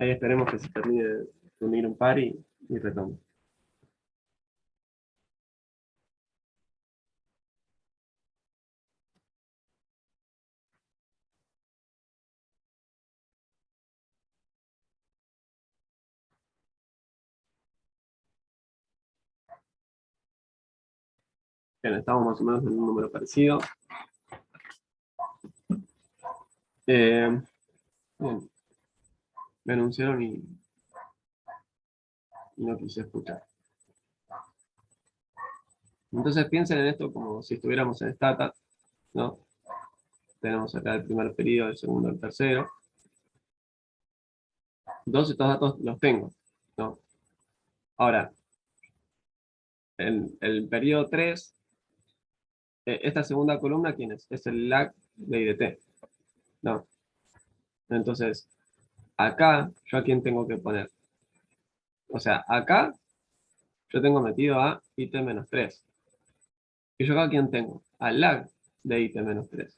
Ahí esperemos que se termine de unir un par y retomo. Bien, estamos más o menos en un número parecido. Bien, me anunciaron y no quise escuchar. Entonces piensen en esto como si estuviéramos en Stata, ¿no? Tenemos acá el primer periodo, el segundo, el tercero. Todos estos datos los tengo, ¿no? Ahora, en el periodo 3, esta segunda columna, ¿quién es? Es el lag de IDT, ¿no? Entonces, acá, ¿yo a quién tengo que poner? O sea, acá yo tengo metido a IT-3. ¿Y yo acá a quién tengo? Al lag de IT-3.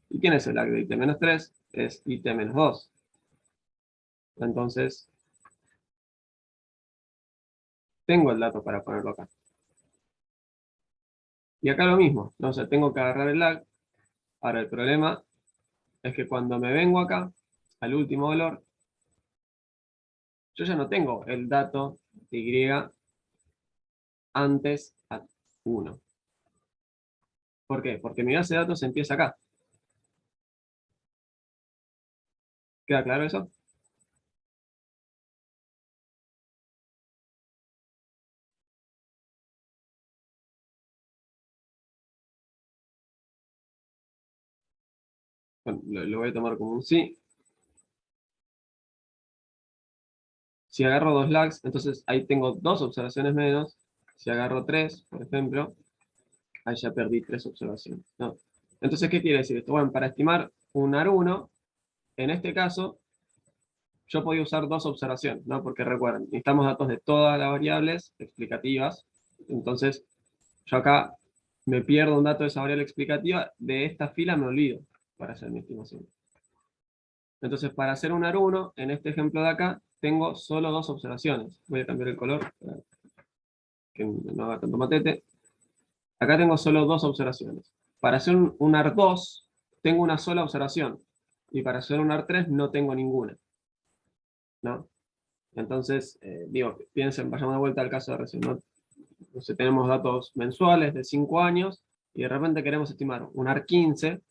¿Y quién es el lag de IT-3? Es IT-2. Entonces, tengo el dato para ponerlo acá. Y acá lo mismo, ¿no? O sea, tengo que agarrar el lag. Ahora, el problema es que cuando me vengo acá, al último valor, yo ya no tengo el dato de Y antes a 1. ¿Por qué? Porque mi base de datos empieza acá. ¿Queda claro eso? Bueno, lo voy a tomar como un sí. Si agarro 2 lags, entonces ahí tengo 2 observaciones menos. Si agarro 3, por ejemplo, ahí ya perdí 3 observaciones, ¿no? Entonces, ¿qué quiere decir esto? Bueno, para estimar un AR1, en este caso, yo podía usar 2 observaciones, ¿no? Porque recuerden, necesitamos datos de todas las variables explicativas. Entonces, yo acá me pierdo un dato de esa variable explicativa, de esta fila me olvido para hacer mi estimación. Entonces, para hacer un AR1, en este ejemplo de acá, tengo solo 2 observaciones. Voy a cambiar el color para que no haga tanto matete. Acá tengo solo 2 observaciones. Para hacer un AR2, tengo una sola observación. Y para hacer un AR3 no tengo ninguna, ¿no? Entonces, digo, piensen, vayamos de vuelta al caso de recién, ¿no? Entonces, tenemos datos mensuales de 5 años y de repente queremos estimar un AR15.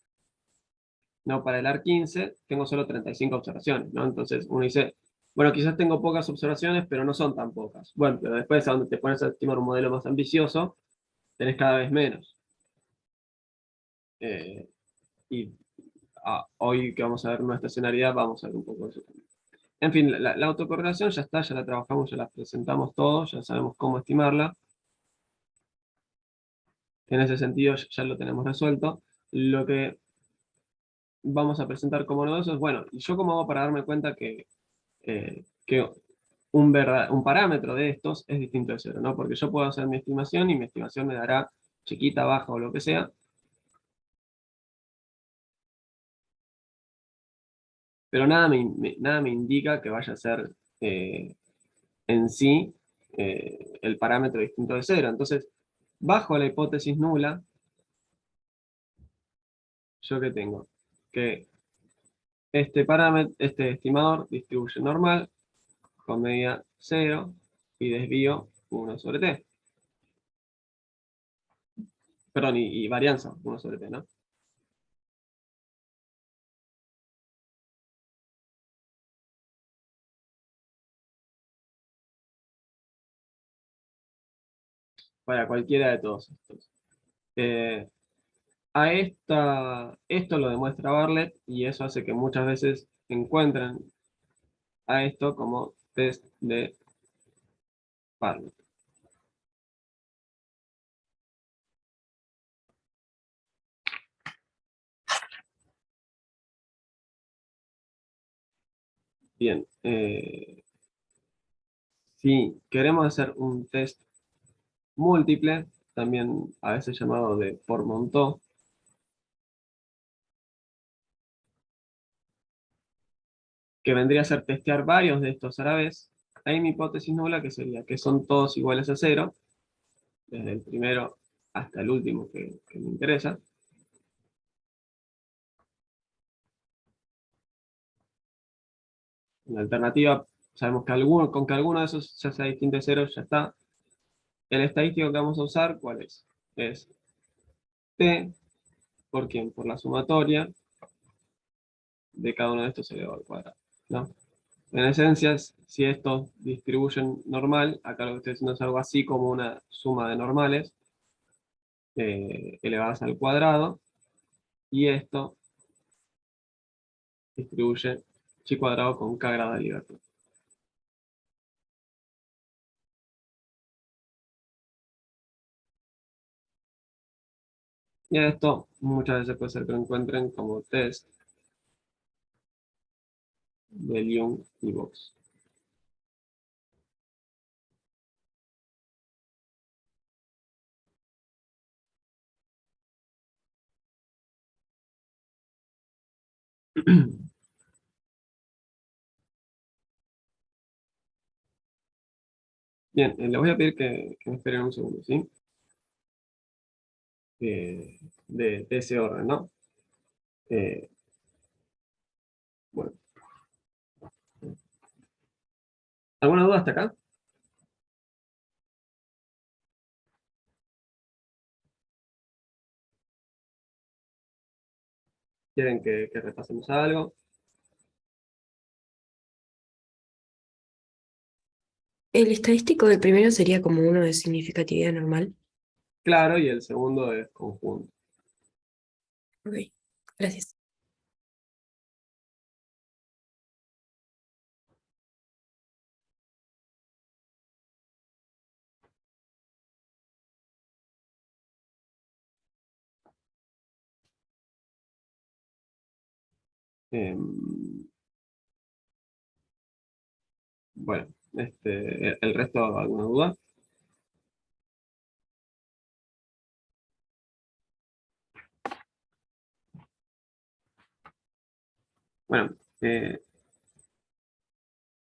No, para el AR15 tengo solo 35 observaciones, ¿no? Entonces uno dice, bueno, quizás tengo pocas observaciones, pero no son tan pocas. Bueno, pero después a donde te pones a estimar un modelo más ambicioso, tenés cada vez menos. Eh, y hoy que vamos a ver nuestra estacionalidad, vamos a ver un poco de eso también. En fin, la autocorrelación ya está, ya la trabajamos, ya la presentamos todos, ya sabemos cómo estimarla. En ese sentido ya lo tenemos resuelto. Lo que vamos a presentar como novedoso es, bueno, ¿y yo cómo hago para darme cuenta que un parámetro de estos es distinto de cero, ¿no? Porque yo puedo hacer mi estimación y mi estimación me dará chiquita, baja o lo que sea, pero nada me indica que vaya a ser en sí el parámetro distinto de cero. Entonces, bajo la hipótesis nula, ¿yo qué tengo? Que este parámetro, este estimador distribuye normal con medida 0 y desvío 1 sobre t. Perdón, y varianza 1 sobre t, ¿no? Para cualquiera de todos estos. Eh, esto lo demuestra Bartlett y eso hace que muchas veces encuentren a esto como test de Bartlett. Bien, si queremos hacer un test múltiple, también a veces llamado de Portmanteau, que vendría a ser testear varios de estos a la vez, hay mi hipótesis nula que sería que son todos iguales a cero, desde el primero hasta el último que me interesa. En la alternativa, sabemos que con que alguno de esos ya sea distinto de cero, ya está. El estadístico que vamos a usar, ¿cuál es? Es t, ¿por quién? Por la sumatoria de cada uno de estos elevado al cuadrado, ¿no? En esencia, si estos distribuyen normal, acá lo que estoy haciendo es algo así como una suma de normales elevadas al cuadrado, y esto distribuye chi cuadrado con k grado de libertad. Y esto muchas veces puede ser que lo encuentren como test de Lyung y Box. Bien, les voy a pedir que me esperen un segundo, ¿sí? De ese orden, ¿no? Eh, bueno, ¿alguna duda hasta acá? ¿Quieren que repasemos algo? El estadístico del primero sería como uno de significatividad normal. Claro, y el segundo es conjunto. Ok, gracias. Bueno, el resto, ¿alguna duda? Bueno,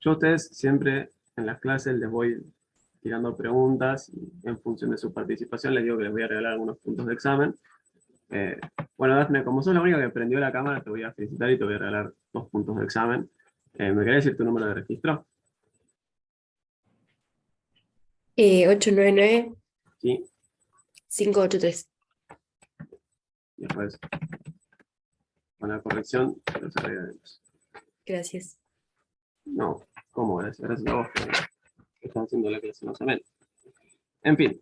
yo a ustedes siempre en las clases les voy tirando preguntas y en función de su participación les digo que les voy a regalar algunos puntos de examen. Eh, bueno, Dafne, como sos la única que prendió la cámara, te voy a felicitar y te voy a regalar 2 puntos de examen. ¿Me querés decir tu número de registro? 899 Sí, 583. y después con la corrección los agregaremos. Gracias. No, ¿cómo? Gracias a vos que estás haciendo la clase más o menos. En fin,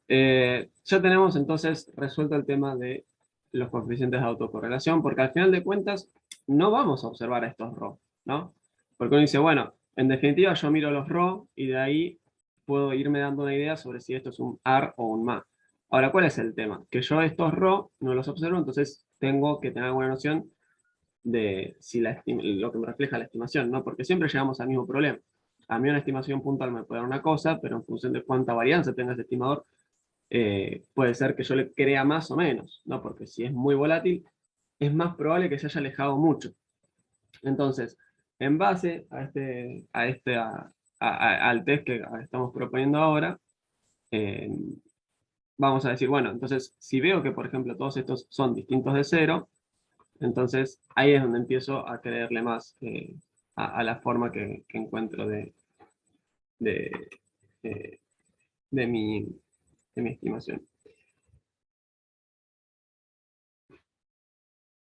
ya tenemos entonces resuelto el tema de los coeficientes de autocorrelación, porque al final de cuentas no vamos a observar estos ρ, ¿no? Porque uno dice, bueno, en definitiva yo miro los ρ y de ahí puedo irme dando una idea sobre si esto es un AR o un MA. Ahora, ¿cuál es el tema? Que yo estos ρ no los observo, entonces tengo que tener alguna noción de si lo que me refleja la estimación, ¿no? Porque siempre llegamos al mismo problema. A mí una estimación puntual me puede dar una cosa, pero en función de cuánta varianza tenga ese estimador, puede ser que yo le crea más o menos, ¿no? Porque si es muy volátil, es más probable que se haya alejado mucho. Entonces, en base al test que estamos proponiendo ahora, eh, vamos a decir, bueno, entonces, si veo que, por ejemplo, todos estos son distintos de cero, entonces ahí es donde empiezo a creerle más a la forma que encuentro de, eh, de mi, de mi estimación.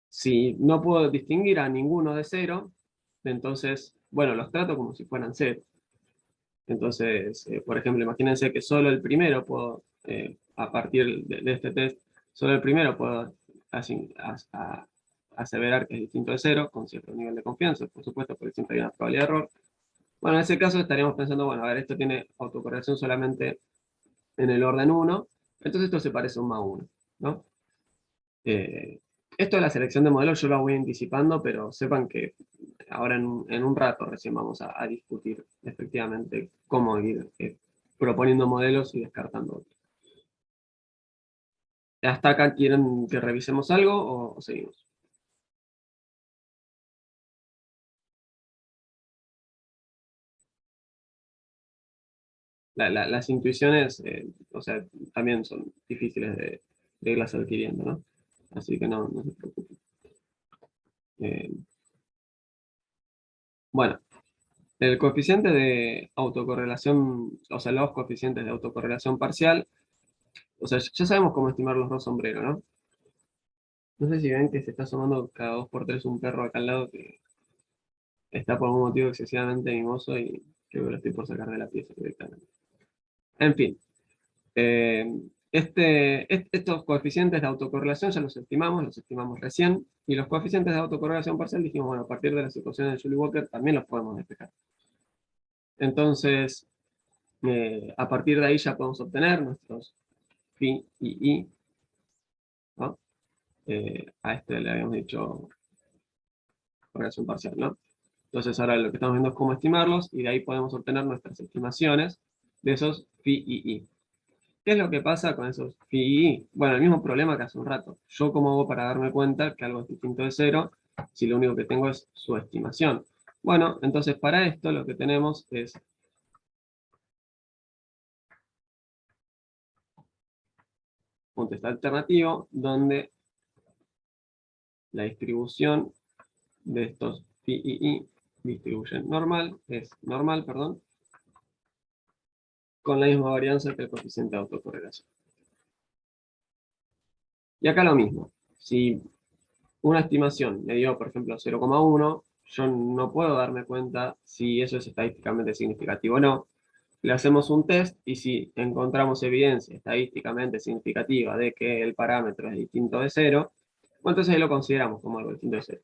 Si no puedo distinguir a ninguno de cero, entonces, bueno, los trato como si fueran cero. Entonces, por ejemplo, imagínense que solo el primero puedo, a partir de este test, solo el primero puedo aseverar que es distinto de cero, con cierto nivel de confianza, por supuesto, porque siempre hay una probabilidad de error. Bueno, en ese caso estaríamos pensando, bueno, a ver, esto tiene autocorrelación solamente en el orden uno, entonces esto se parece a un más 1, ¿no? Eh, Esto de la selección de modelos yo lo voy anticipando, pero sepan que ahora en un rato recién vamos a discutir efectivamente cómo ir proponiendo modelos y descartando otros. ¿Hasta acá quieren que revisemos algo o seguimos? las intuiciones, o sea, también son difíciles de irlas adquiriendo, ¿no? Así que no se preocupen. Bueno, el coeficiente de autocorrelación, o sea, los coeficientes de autocorrelación parcial, o sea, ya sabemos cómo estimar los dos sombreros, ¿no? No sé si ven que se está asomando cada 2 por 3 un perro acá al lado que está por un motivo excesivamente mimoso y creo que lo estoy por sacar de la pieza directamente. En fin, eh, estos coeficientes de autocorrelación ya los estimamos recién, y los coeficientes de autocorrelación parcial dijimos, bueno, a partir de las ecuaciones de Joule-Walker también los podemos despejar. Entonces, a partir de ahí ya podemos obtener nuestros phi y i, ¿no? A este le habíamos dicho correlación parcial, ¿no? Entonces ahora lo que estamos viendo es cómo estimarlos, y de ahí podemos obtener nuestras estimaciones de esos phi y i. ¿Qué es lo que pasa con esos phi y i? Bueno, el mismo problema que hace un rato. ¿Yo cómo hago para darme cuenta que algo es distinto de cero si lo único que tengo es su estimación? Bueno, entonces para esto lo que tenemos es un test alternativo donde la distribución de estos phi y i distribuyen normal, es normal, perdón, con la misma varianza que el coeficiente de autocorrelación. Y acá lo mismo. Si una estimación me dio, por ejemplo, 0,1, yo no puedo darme cuenta si eso es estadísticamente significativo o no. Le hacemos un test y si encontramos evidencia estadísticamente significativa de que el parámetro es distinto de 0, bueno, entonces ahí lo consideramos como algo distinto de 0.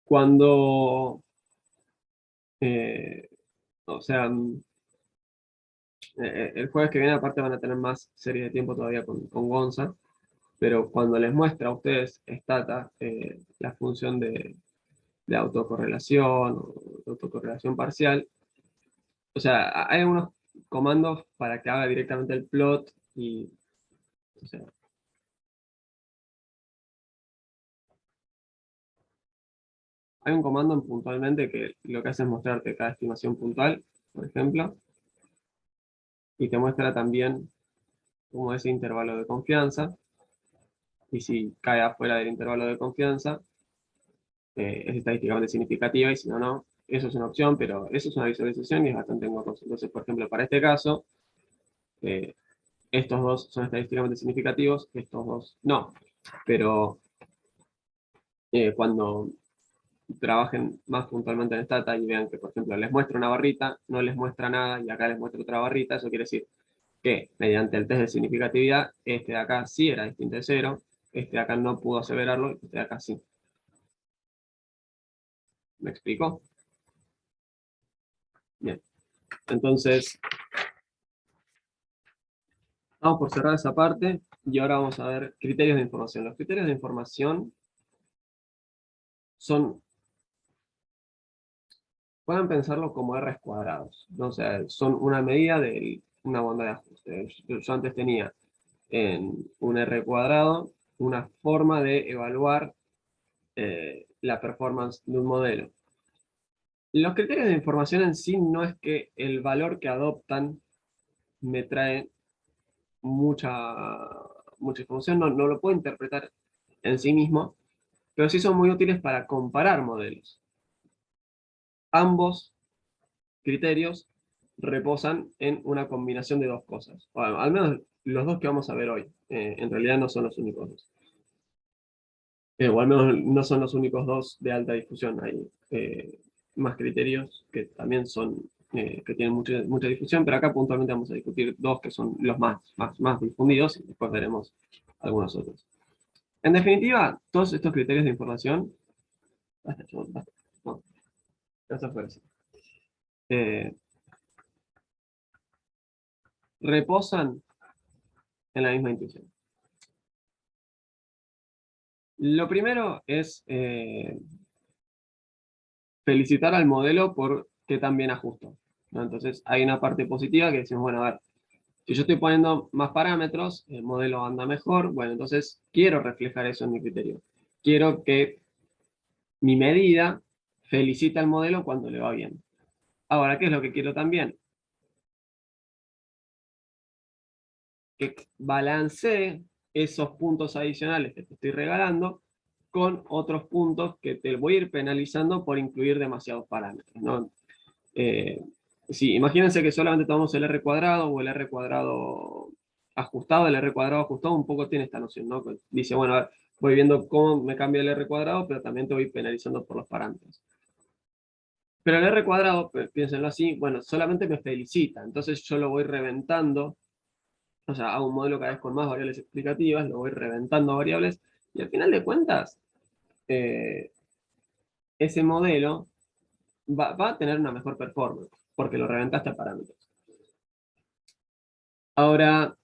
Cuando, eh, o sea, el jueves que viene aparte van a tener más series de tiempo todavía con Gonza, pero cuando les muestra a ustedes Stata la función de autocorrelación o de autocorrelación parcial, o sea, hay algunos comandos para que haga directamente el plot y, o sea, hay un comando puntualmente que lo que hace es mostrarte cada estimación puntual, por ejemplo, y te muestra también cómo es el intervalo de confianza, y si cae afuera del intervalo de confianza, es estadísticamente significativa, y si no, no. Eso es una opción, pero eso es una visualización y es bastante engorroso. Entonces, por ejemplo, para este caso, eh, estos dos son estadísticamente significativos, estos dos no. Pero cuando trabajen más puntualmente en Stata y vean que, por ejemplo, les muestra una barrita, no les muestra nada, y acá les muestra otra barrita, eso quiere decir que mediante el test de significatividad, este de acá sí era distinto de cero, este de acá no pudo aseverarlo, este de acá sí. ¿Me explico? Bien. Entonces, vamos por cerrar esa parte, y ahora vamos a ver criterios de información. Los criterios de información son, pueden pensarlo como R's cuadrados, ¿no? O sea, son una medida de una banda de ajuste. Yo antes tenía en un R cuadrado una forma de evaluar la performance de un modelo. Los criterios de información en sí no es que el valor que adoptan me trae mucha, mucha información, no lo puedo interpretar en sí mismo, pero sí son muy útiles para comparar modelos. Ambos criterios reposan en una combinación de dos cosas, o al menos los dos que vamos a ver hoy. En realidad no son los únicos dos. O al menos no son los únicos dos de alta difusión. Hay más criterios que también son, que tienen mucha difusión, pero acá puntualmente vamos a discutir dos que son los más difundidos, y después veremos algunos otros. En definitiva, todos estos criterios de información, basta, basta, no, eso fue así. Reposan en la misma intuición. Lo primero es felicitar al modelo por qué tan bien ajusta, ¿no? Entonces hay una parte positiva que decimos, bueno, a ver, si yo estoy poniendo más parámetros, el modelo anda mejor, bueno, entonces quiero reflejar eso en mi criterio. Quiero que mi medida felicita al modelo cuando le va bien. Ahora, ¿qué es lo que quiero también? Que balancee esos puntos adicionales que te estoy regalando con otros puntos que te voy a ir penalizando por incluir demasiados parámetros, ¿no? Eh, sí, imagínense que solamente tomamos el R cuadrado o el R cuadrado ajustado, el R cuadrado ajustado un poco tiene esta noción, ¿no? Dice, bueno, a ver, voy viendo cómo me cambia el R cuadrado, pero también te voy penalizando por los parámetros. Pero el R cuadrado, piénsenlo así, bueno, solamente me felicita, entonces yo lo voy reventando, o sea, hago un modelo cada vez con más variables explicativas, lo voy reventando a variables, y al final de cuentas, eh, ese modelo va a tener una mejor performance, porque lo reventaste a parámetros. Ahora,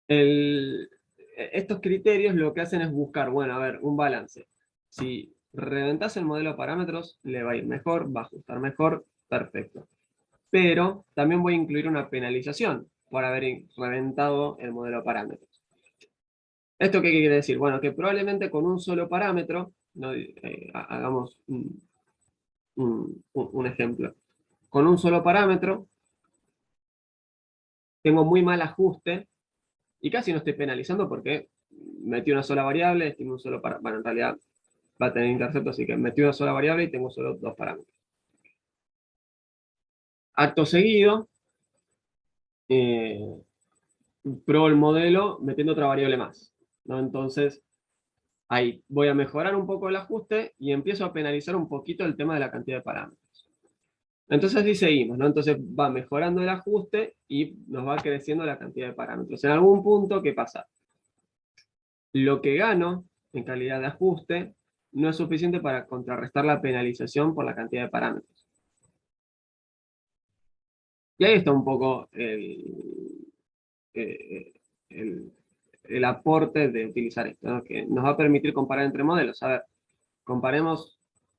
estos criterios lo que hacen es buscar, bueno, a ver, un balance. Si reventas el modelo de parámetros, le va a ir mejor, va a ajustar mejor, perfecto. Pero también voy a incluir una penalización por haber reventado el modelo de parámetros. ¿Esto qué quiere decir? Bueno, que probablemente con un solo parámetro, ¿no? Hagamos un ejemplo. Con un solo parámetro, tengo muy mal ajuste y casi no estoy penalizando porque metí una sola variable, estimo un solo parámetro. Bueno, en realidad va a tener intercepto, así que metí una sola variable y tengo solo dos parámetros. Acto seguido, pruebo el modelo metiendo otra variable más, ¿no? Entonces, ahí voy a mejorar un poco el ajuste y empiezo a penalizar un poquito el tema de la cantidad de parámetros. Entonces así seguimos, ¿no? Entonces va mejorando el ajuste y nos va creciendo la cantidad de parámetros. En algún punto, ¿qué pasa? Lo que gano en calidad de ajuste no es suficiente para contrarrestar la penalización por la cantidad de parámetros. Y ahí está un poco eh, el, el aporte de utilizar esto, ¿no? Que nos va a permitir comparar entre modelos. A ver, comparemos,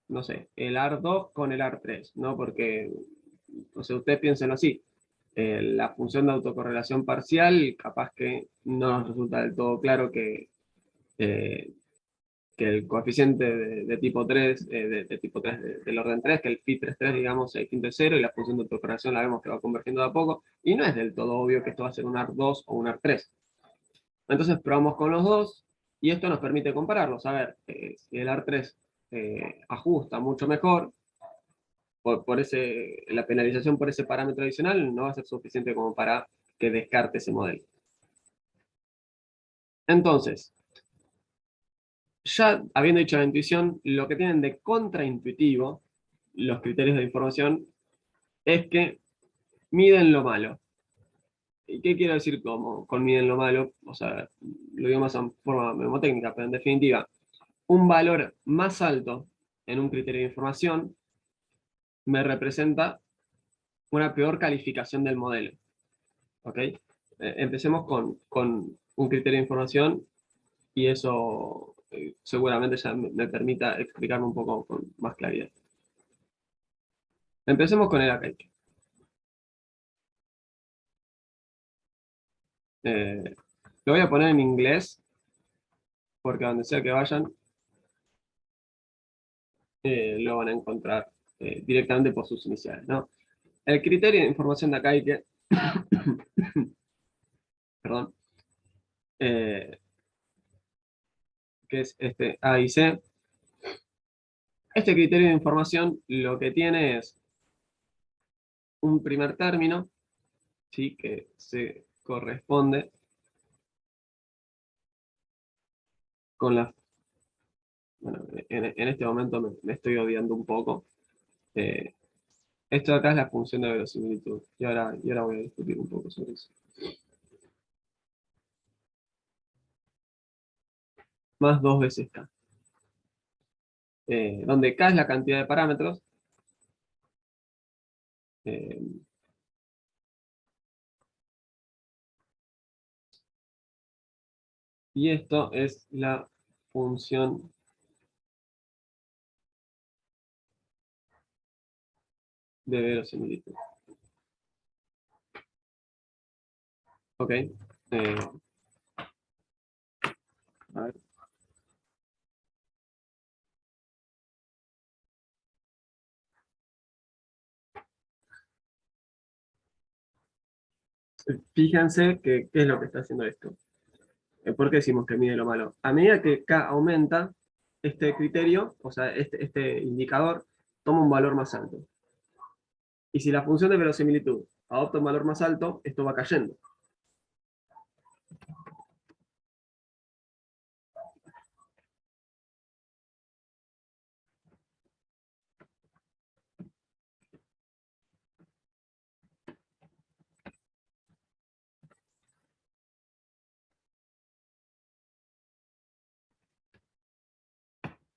no sé, el AR2 con el AR3, ¿no? Porque, no sé, ustedes piensen así. La función de autocorrelación parcial, capaz que no nos resulta del todo claro eh, que el coeficiente de tipo 3, de tipo 3 del orden 3, que el phi 33, digamos, es distinto de 0, y la función de autocorrelación la vemos que va convergiendo de a poco, y no es del todo obvio que esto va a ser un AR2 o un AR3. Entonces probamos con los dos, y esto nos permite compararlos. A ver, si el AR3 ajusta mucho mejor, la penalización por ese parámetro adicional no va a ser suficiente como para que descarte ese modelo. Entonces, ya habiendo dicho la intuición, lo que tienen de contraintuitivo los criterios de información es que miden lo malo. ¿Y qué quiero decir con miden lo malo? O sea, lo digo más en forma mnemotécnica, pero en definitiva, un valor más alto en un criterio de información me representa una peor calificación del modelo. ¿Ok? Empecemos con un criterio de información y eso seguramente ya me permita explicarme un poco con más claridad. Empecemos con el arcaic. Lo voy a poner en inglés, porque donde sea que vayan, lo van a encontrar directamente por sus iniciales, ¿no? El criterio de información de arcaic, perdón, eh, que es este A y C. Este criterio de información lo que tiene es un primer término, ¿sí? Que se corresponde con la... Bueno, en este momento me estoy odiando un poco. Eh, Esto de acá es la función de verosimilitud. Y ahora voy a discutir un poco sobre eso. Más dos veces K. Donde K es la cantidad de parámetros. eh, y esto es la función de verosimilitud. ¿Ok? A ver. Fíjense que, qué es lo que está haciendo esto. ¿Por qué decimos que mide lo malo? A medida que K aumenta, este criterio, o sea, este indicador, toma un valor más alto. Y si la función de verosimilitud adopta un valor más alto, esto va cayendo.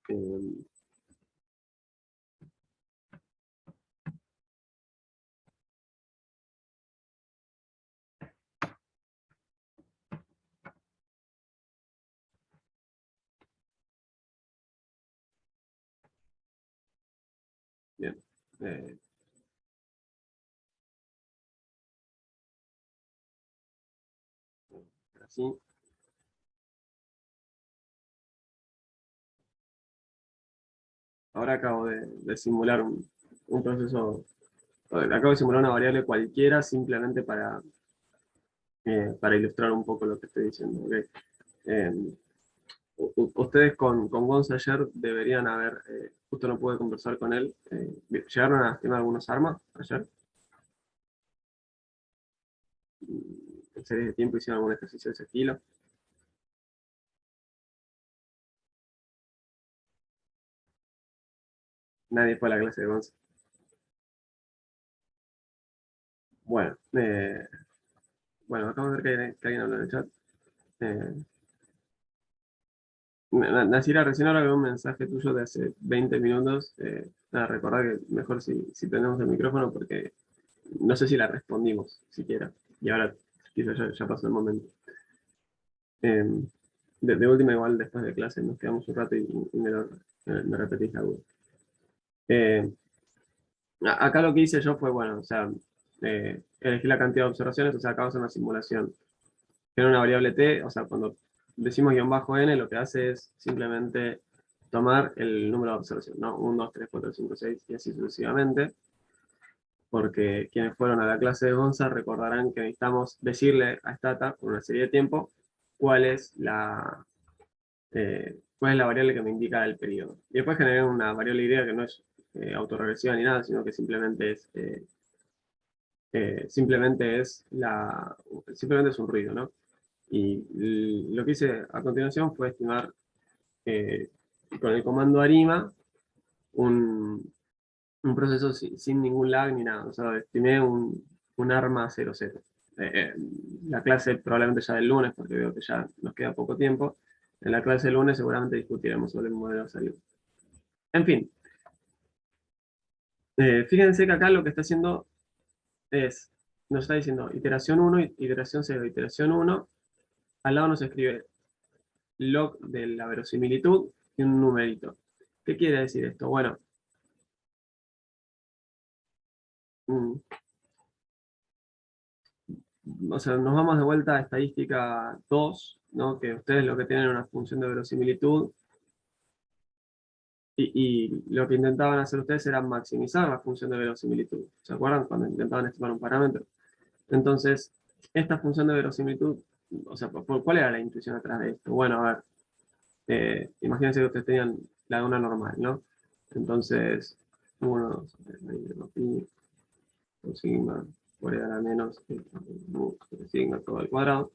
Eh, bien. Eh, así. Ahora acabo de simular un proceso, acabo de simular una variable cualquiera simplemente para ilustrar un poco lo que estoy diciendo. ¿Ok? Eh, ustedes con Gonza ayer deberían haber, justo no pude conversar con él, llegaron a estimar algunos armas ayer. En series de tiempo hicieron algún ejercicio de ese estilo. Nadie fue a la clase de Gonza. Bueno, bueno, acabo de ver que alguien habló en el chat. Eh, Nasira, recién ahora veo un mensaje tuyo de hace 20 minutos. Nada, recordar que mejor si tenemos el micrófono porque no sé si la respondimos siquiera. Y ahora quizás ya pasó el momento. Eh, de última, igual después de clase nos quedamos un rato y me repetís la duda. Eh, Acá lo que hice yo fue, bueno, o sea, elegí la cantidad de observaciones, o sea, acabo de hacer una simulación. Tiene una variable t, o sea, cuando decimos guión bajo n, lo que hace es simplemente tomar el número de observación, ¿no? 1, 2, 3, 4, 5, 6 y así sucesivamente. Porque quienes fueron a la clase de Gonza recordarán que necesitamos decirle a Stata, por una serie de tiempo, cuál es la variable que me indica el periodo. Y después generé una variable idea que no es autorregresiva ni nada, sino que simplemente es un ruido, ¿no? Y lo que hice a continuación fue estimar eh, con el comando arima un proceso sin ningún lag ni nada. O sea, estimé un arma 0,0. Eh, eh, la clase probablemente ya del lunes, porque veo que ya nos queda poco tiempo. En la clase del lunes seguramente discutiremos sobre el modelo de salida. En fin, fíjense que acá lo que está haciendo nos está diciendo iteración 1, iteración 0, iteración 1. Al lado nos escribe log de la verosimilitud y un numerito. ¿Qué quiere decir esto? Bueno, mm, o sea, nos vamos de vuelta a estadística 2, ¿no? Que ustedes lo que tienen es una función de verosimilitud y lo que intentaban hacer ustedes era maximizar la función de verosimilitud. ¿Se acuerdan? Cuando intentaban estimar un parámetro. Entonces, esta función de verosimilitud, o sea, ¿cuál era la intuición atrás de esto? Bueno, a ver, imagínense que ustedes tenían la de una normal, ¿no? Entonces, 1, 2, 3, 5, sigma, por a la menos, sigma todo al cuadrado.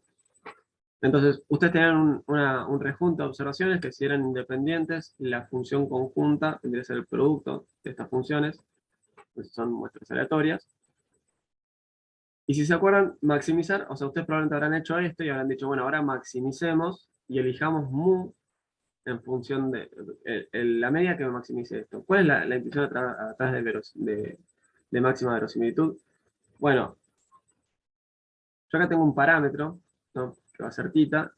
Entonces, ustedes tenían un rejunto de observaciones que si eran independientes, la función conjunta tendría que ser el producto de estas funciones, pues son muestras aleatorias. Y si se acuerdan, maximizar, o sea, ustedes probablemente habrán hecho esto y habrán dicho, bueno, ahora maximicemos y elijamos mu en función de la media que me maximice esto. ¿Cuál es la intuición atrás de máxima verosimilitud? Bueno, yo acá tengo un parámetro, ¿no? Que va a ser θ,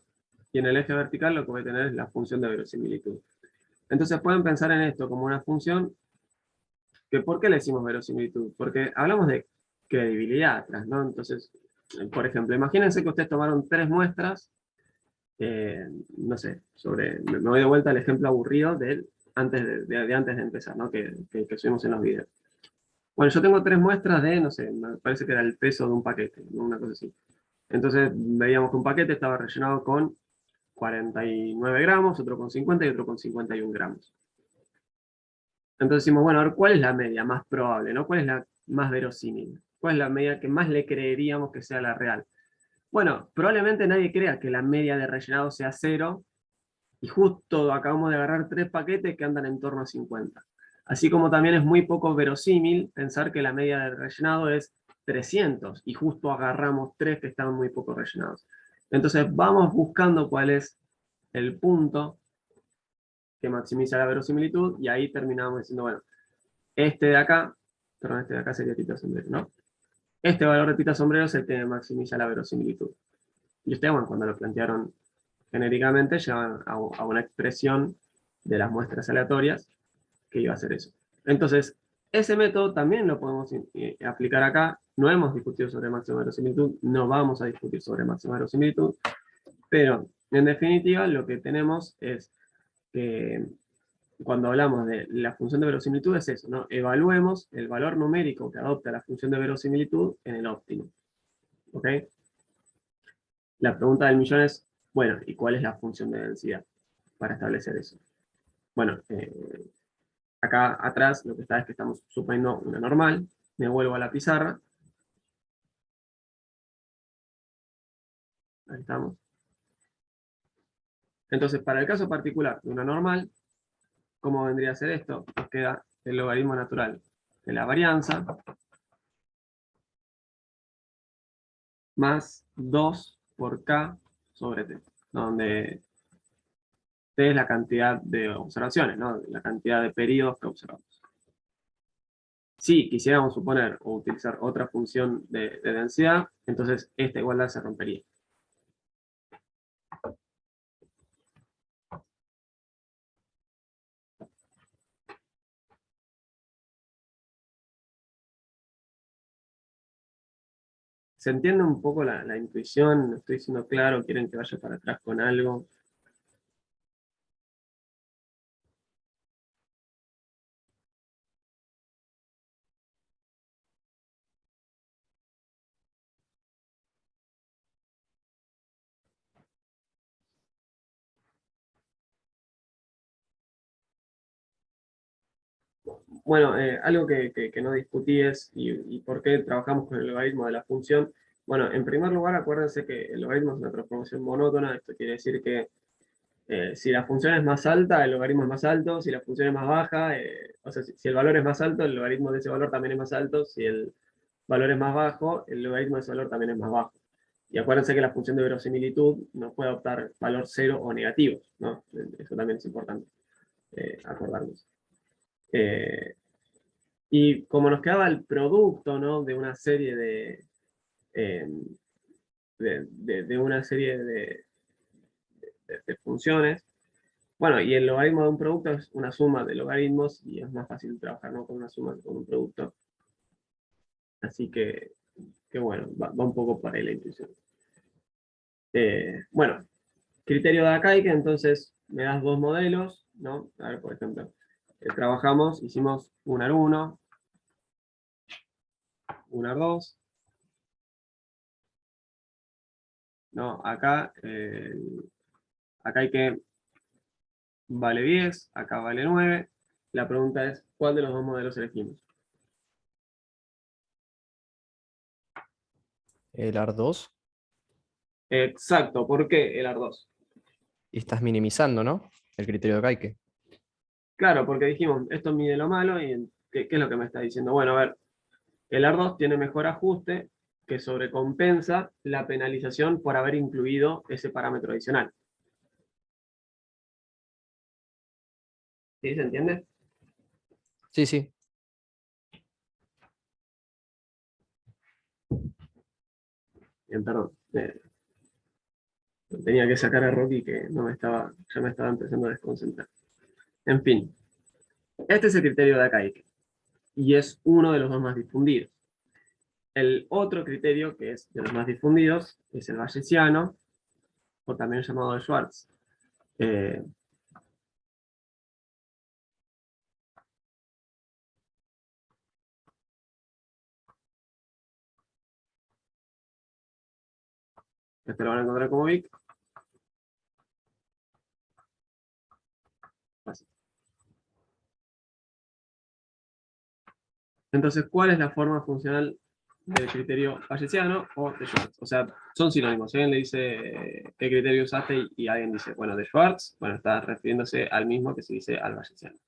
y en el eje vertical lo que voy a tener es la función de verosimilitud. Entonces pueden pensar en esto como una función que ¿por qué le decimos verosimilitud? Porque hablamos de credibilidad atrás, ¿no? Entonces, por ejemplo, imagínense que ustedes tomaron 3 muestras, no sé, me voy de vuelta al ejemplo aburrido de antes de empezar, ¿no? Que subimos en los videos. Bueno, yo tengo 3 muestras de, no sé, me parece que era el peso de un paquete, ¿no? Una cosa así. Entonces veíamos que un paquete estaba rellenado con 49 gramos, otro con 50 y otro con 51 gramos. Entonces decimos, bueno, a ver, ¿cuál es la media más probable, ¿no? ¿Cuál es la más verosímil? ¿Cuál es la media que más le creeríamos que sea la real? Bueno, probablemente nadie crea que la media de rellenado sea 0, y justo acabamos de agarrar 3 paquetes que andan en torno a 50. Así como también es muy poco verosímil pensar que la media de rellenado es 300, y justo agarramos 3 que estaban muy poco rellenados. Entonces vamos buscando cuál es el punto que maximiza la verosimilitud, y ahí terminamos diciendo, bueno, este de acá, perdón, este de acá sería tita sombrero, ¿no? Este valor de tita sombrero es el que maximiza la verosimilitud. Y ustedes, bueno, cuando lo plantearon genéricamente, llevan a una expresión de las muestras aleatorias que iba a ser eso. Entonces, ese método también lo podemos aplicar acá. No hemos discutido sobre máxima verosimilitud, no vamos a discutir sobre máxima verosimilitud, pero en definitiva lo que tenemos es que cuando hablamos de la función de verosimilitud es eso, ¿no? Evaluemos el valor numérico que adopta la función de verosimilitud en el óptimo. ¿Ok? La pregunta del millón es, bueno, ¿y cuál es la función de densidad para establecer eso? Bueno, acá atrás lo que está es que estamos suponiendo una normal. Me vuelvo a la pizarra. Ahí estamos. Entonces, para el caso particular de una normal, ¿cómo vendría a ser esto? Nos queda el logaritmo natural de la varianza más 2 por k sobre t, donde t es la cantidad de observaciones, ¿no? La cantidad de periodos que observamos. Si quisiéramos suponer o utilizar otra función de densidad, entonces esta igualdad se rompería. ¿Se entiende un poco la intuición? ¿No estoy siendo claro? ¿Quieren que vaya para atrás con algo? Bueno, algo que no discutí es y por qué trabajamos con el logaritmo de la función. Bueno, en primer lugar, acuérdense que el logaritmo es una transformación monótona. Esto quiere decir que si la función es más alta, el logaritmo es más alto. Si la función es más baja, o sea, si el valor es más alto, el logaritmo de ese valor también es más alto. Si el valor es más bajo, el logaritmo de ese valor también es más bajo. Y acuérdense que la función de verosimilitud no puede adoptar valor cero o negativo, ¿no? Eso también es importante acordarnos. Eh, y como nos quedaba el producto, ¿no? De una serie eh, de una serie de funciones, bueno, y el logaritmo de un producto es una suma de logaritmos y es más fácil trabajar, ¿no? Con una suma que con un producto. Así que bueno, va un poco por ahí la intuición. Bueno, criterio de Akaike, entonces me das 2 modelos, ¿no? A ver, por ejemplo, trabajamos, hicimos un AR1, un AR2, ¿no? Acá hay que vale 10, acá vale 9. La pregunta es, ¿cuál de los 2 modelos elegimos? El AR2. Exacto, ¿por qué el AR2? Y estás minimizando, ¿no? El criterio de Kaike. Claro, porque dijimos, esto mide lo malo, y ¿qué es lo que me está diciendo? Bueno, a ver, el AR2 tiene mejor ajuste que sobrecompensa la penalización por haber incluido ese parámetro adicional. ¿Sí se entiende? Sí, sí. Bien, perdón. Tenía que sacar a Rocky que ya me estaba empezando a desconcentrar. En fin, este es el criterio de Akaike y es uno de los 2 más difundidos. El otro criterio, que es de los más difundidos, es el bayesiano, o también llamado de Schwartz. Eh, Este lo van a encontrar como Vic. Así. Entonces, ¿cuál es la forma funcional del criterio bayesiano o de Schwartz? O sea, son sinónimos. Si alguien le dice qué criterio usaste y alguien dice, bueno, de Schwartz, bueno, está refiriéndose al mismo que se dice al bayesiano.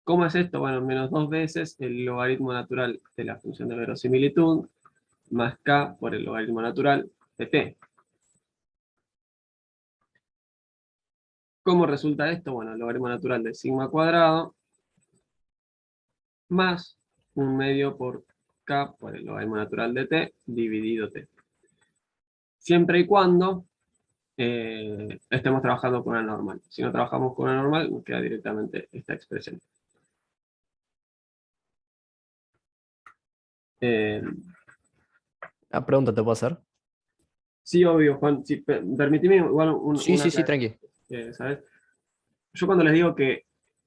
¿Cómo es esto? Bueno, menos 2 veces el logaritmo natural de la función de verosimilitud más k por el logaritmo natural de t. ¿Cómo resulta esto? Bueno, el logaritmo natural de sigma cuadrado más 1/2 por k por el logaritmo natural de t dividido t. Siempre y cuando estemos trabajando con una normal. Si no trabajamos con una normal, nos queda directamente esta expresión. Una pregunta te puedo hacer. Sí, obvio, Juan. Sí, permitime igual Sí, una sí, sí, aclaración, tranqui. ¿sabes? Yo cuando les digo que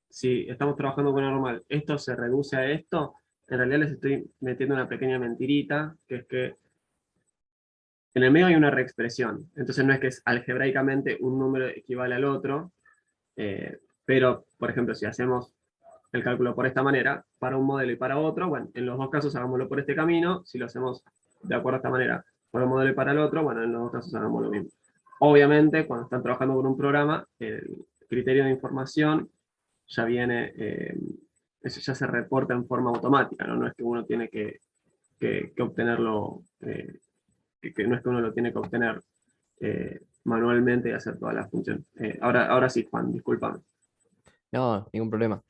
si estamos trabajando con una normal, esto se reduce a esto, en realidad les estoy metiendo una pequeña mentirita, que es que en el medio hay una reexpresión. Entonces no es que es algebraicamente un número equivale al otro, pero, por ejemplo, si hacemos el cálculo por esta manera, para un modelo y para otro, bueno, en los dos casos hagámoslo por este camino, si lo hacemos de acuerdo a esta manera, para un modelo y para el otro, bueno, en los dos casos hagamos lo mismo. Obviamente, cuando están trabajando con un programa, el criterio de información ya viene, eso ya se reporta en forma automática, ¿no? No es que uno tiene que obtenerlo, que no es que uno lo tiene que obtener manualmente y hacer todas las funciones. Ahora sí, Juan, discúlpame. No, ningún problema.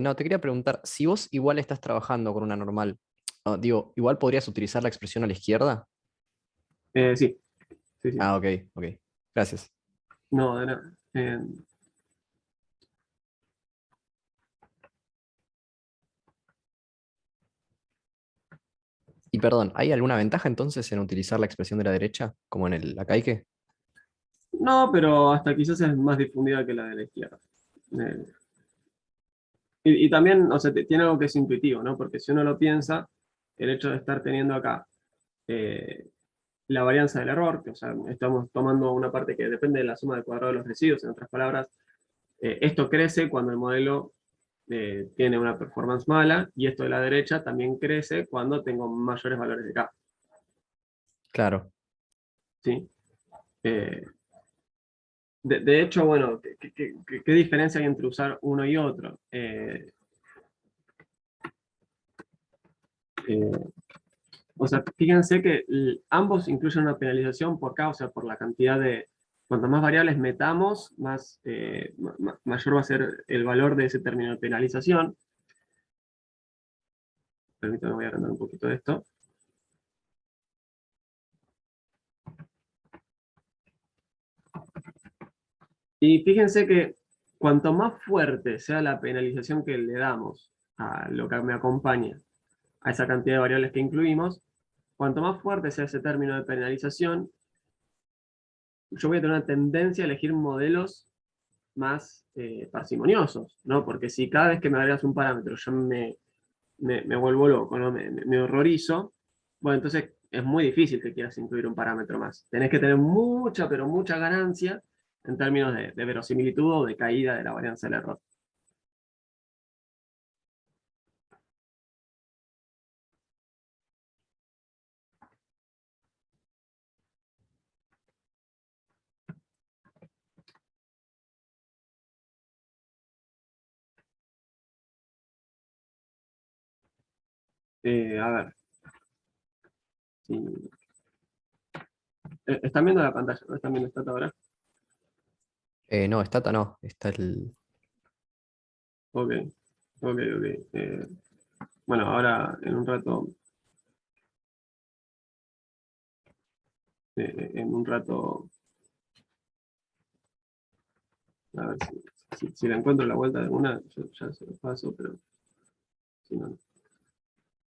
No, te quería preguntar, si vos igual estás trabajando con una normal, digo, igual podrías utilizar la expresión a la izquierda. Sí, sí, sí. Ah, ok, ok. Gracias. No, de nada. Y perdón, ¿hay alguna ventaja entonces en utilizar la expresión de la derecha, como en el Acaike? No, pero hasta quizás es más difundida que la de la izquierda. Eh, y también, o sea, tiene algo que es intuitivo, ¿no? Porque si uno lo piensa, el hecho de estar teniendo acá eh, la varianza del error, que o sea, estamos tomando una parte que depende de la suma del cuadrado de los residuos, en otras palabras, esto crece cuando el modelo tiene una performance mala, y esto de la derecha también crece cuando tengo mayores valores de K, Claro. ¿sí? Eh, de hecho, bueno, ¿qué diferencia hay entre usar uno y otro? Eh, o sea, fíjense que ambos incluyen una penalización por K, o sea, por la cantidad de... Cuanto más variables metamos, más, mayor va a ser el valor de ese término de penalización. Permítanme, voy a agrandar un poquito de esto. Y fíjense que cuanto más fuerte sea la penalización que le damos a lo que me acompaña, a esa cantidad de variables que incluimos, cuanto más fuerte sea ese término de penalización, yo voy a tener una tendencia a elegir modelos más parsimoniosos, ¿no? Porque si cada vez que me agregas un parámetro yo me vuelvo loco, ¿no? Me horrorizo, bueno, entonces es muy difícil que quieras incluir un parámetro más. Tenés que tener mucha, pero mucha ganancia en términos de verosimilitud o de caída de la varianza del error. A ver, si, ¿están viendo la pantalla? ¿No están viendo esta ahora? No, Stata no, está el... Ok, ok, ok. Bueno, ahora en un rato, a ver si la encuentro la vuelta de una, yo ya se lo paso, pero si no,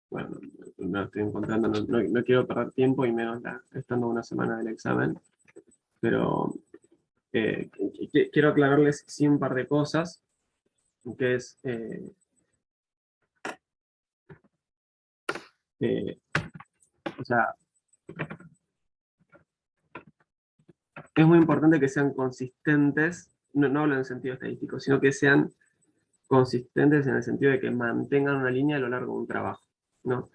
bueno, no estoy encontrando, no quiero perder tiempo y menos estando una semana del examen, pero quiero aclararles sí un par de cosas, que es, eh, o sea, es muy importante que sean consistentes, no hablo en el sentido estadístico, sino que sean consistentes en el sentido de que mantengan una línea a lo largo de un trabajo, ¿no?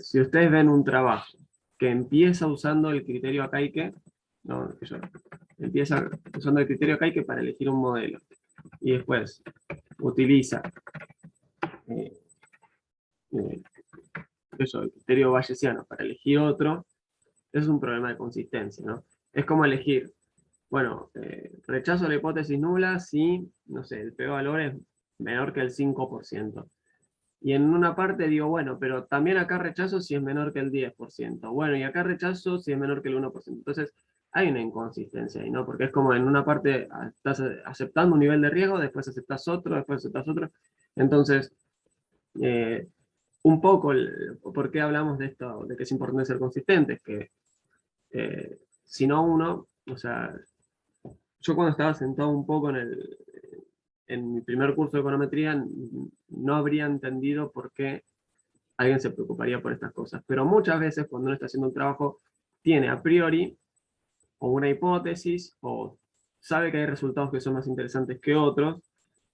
Si ustedes ven un trabajo que empieza usando el criterio Akaike, ¿no? Empieza usando el criterio Akaike para elegir un modelo, y después utiliza eh, eh, el criterio bayesiano para elegir otro, es un problema de consistencia, ¿no? Es como elegir, bueno, rechazo la hipótesis nula si, no sé, el p-valor es menor que el 5%. Y en una parte digo, bueno, pero también acá rechazo si es menor que el 10%. Bueno, y acá rechazo si es menor que el 1%. Entonces, hay una inconsistencia ahí, ¿no? Porque es como en una parte estás aceptando un nivel de riesgo, después aceptas otro, después aceptas otro. Entonces, eh, un poco, ¿por qué hablamos de esto, de que es importante ser consistentes? Que si no uno, o sea, yo cuando estaba sentado un poco en mi primer curso de econometría, no habría entendido por qué alguien se preocuparía por estas cosas. Pero muchas veces cuando uno está haciendo un trabajo, tiene a priori o una hipótesis, o sabe que hay resultados que son más interesantes que otros,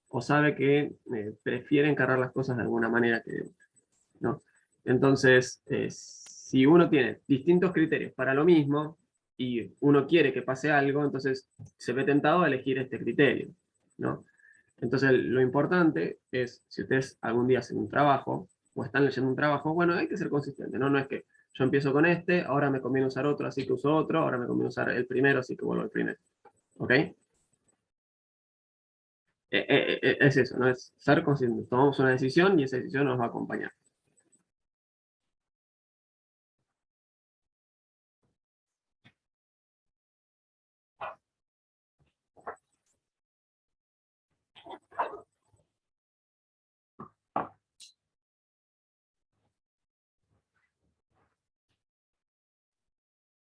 o sabe que prefiere encarar las cosas de alguna manera que no. Entonces, si uno tiene distintos criterios para lo mismo y uno quiere que pase algo, entonces se ve tentado a elegir este criterio, ¿no? Entonces, lo importante es, si ustedes algún día hacen un trabajo o están leyendo un trabajo, bueno, hay que ser consistente, ¿no? No es que yo empiezo con este, ahora me conviene usar otro, así que uso otro, ahora me conviene usar el primero, así que vuelvo al primero. ¿Ok? Es eso, ¿no? Es ser consistente. Tomamos una decisión y esa decisión nos va a acompañar.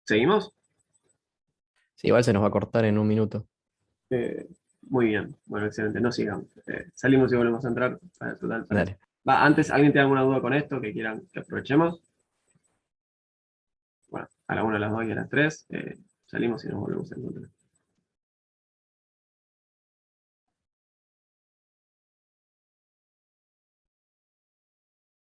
¿Seguimos? Sí, igual se nos va a cortar en un minuto. Eh, Muy bien, bueno, excelente, no sigamos. Salimos y volvemos a entrar para disfrutar el salón. Dale. Va, antes, ¿alguien tiene alguna duda con esto que quieran que aprovechemos? Bueno, a la 1, a las 2 y a las 3 salimos y nos volvemos a encontrar.